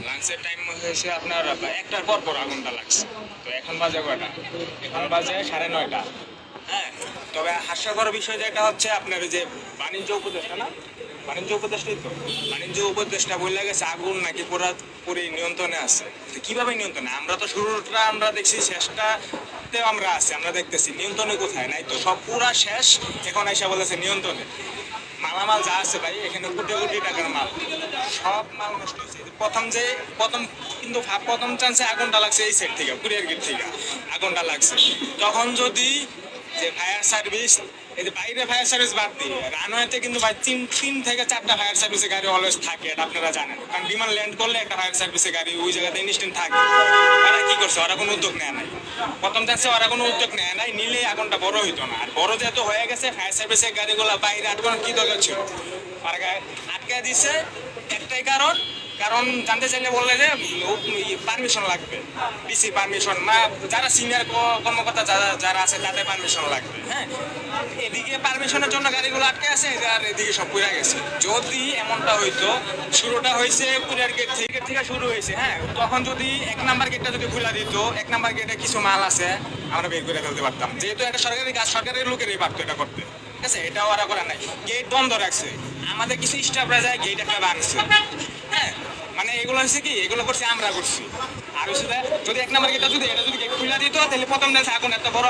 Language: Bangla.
লাঞ্চের টাইম হয়েছে আপনার একটার পর পর আগুনটা লাগছে। তো এখন বাজে কয়টা? এখন বাজে 9:30। হ্যাঁ, তবে হাস্যকর বিষয় যেটা হচ্ছে আপনার ওই যে বাণিজ্য উপদেষ্টা না, বাণিজ্য উপদেষ্টাই তো, বাণিজ্য উপদেষ্টা বলে গেছে আগুন নাকি পুরোপুরি নিয়ন্ত্রণে আছে। তো কিভাবে নিয়ন্ত্রণে? আমরা তো শুরুটা আমরা দেখছি, শেষটাতেও আমরা আছি, আমরা দেখতেছি নিয়ন্ত্রণে কোথায় নাই তো, সব পুরা শেষ। এখন এসে বলেছে নিয়ন্ত্রণে। মালামাল যা আছে ভাই, এখানে কোটি কোটি টাকার মাল, সব মাল নষ্ট হয়েছে। প্রথম কিন্তু প্রথম চান্সে আগুনটা লাগছে এই সাইড থেকে, কুরিয়ার গেট থেকে আগুনটা লাগছে। তখন যদি যে ফায়ার সার্ভিস, এই যে বাইরে ফায়ার সার্ভিস বাদ দিয়ে রানওয়েতে কিন্তু ভাই তিন থেকে চারটা ফায়ার সার্ভিসের গাড়ি অলওয়েজ থাকে, এটা আপনারা জানেন। কারণ বিমান ল্যান্ড করলে একটা ফায়ার সার্ভিসের গাড়ি ওই জায়গাতে ইনস্ট্যান্ট থাকে। ওরা কি করছে? ওরা কোনো উদ্যোগ নেয় নাই। প্রথম চান্সে ওরা কোনো উদ্যোগ নেয় নাই, নিলে আগুনটা বড় হইতো না। আর বড় যেহেতু হয়ে গেছে, ফায়ার সার্ভিসের গাড়িগুলো বাইরে আটকানোর কি দরকার ছিল? আর আটকে দিছে একটাই কারণ, কারণ জানতে চাইলে বললে যে পারমিশন লাগবে, ডিসি পারমিশন না, যারা সিনিয়র কর্মকর্তা যারা আছে তাদের পারমিশন লাগবে। হ্যাঁ, এদিকে পারমিশনের জন্য গাড়িগুলো আটকে আছে, আর এদিকে সব পুড়ে গেছে। যদি এমনটা হইতো, শুরুটা হয়েছে কুরিয়ার গেট থেকে শুরু হয়েছে, হ্যাঁ, তখন যদি 1 নাম্বার গেটটা যদি খুলে দিত, 1 নাম্বার গেটে কিছু মাল আছে আমরা বের করে ফেলতে পারতাম। যেহেতু একটা সরকারি কাজ, সরকারের লোকেরই পারতো এটা করতে। ঠিক আছে, এটাও ওরা করে নাই, গেট বন্ধ রাখছে। আমাদের কিছু স্টাফরা যায় গেট একটা ভাঙছে। হ্যাঁ, মানে এগুলো হচ্ছে কি, এগুলো করছি আমরা করছি। আর হচ্ছে যদি 1 নাম্বার গেটটা যদি এটা যদি গেট খুলে দিত, তাহলে প্রথম আগুন এত বড়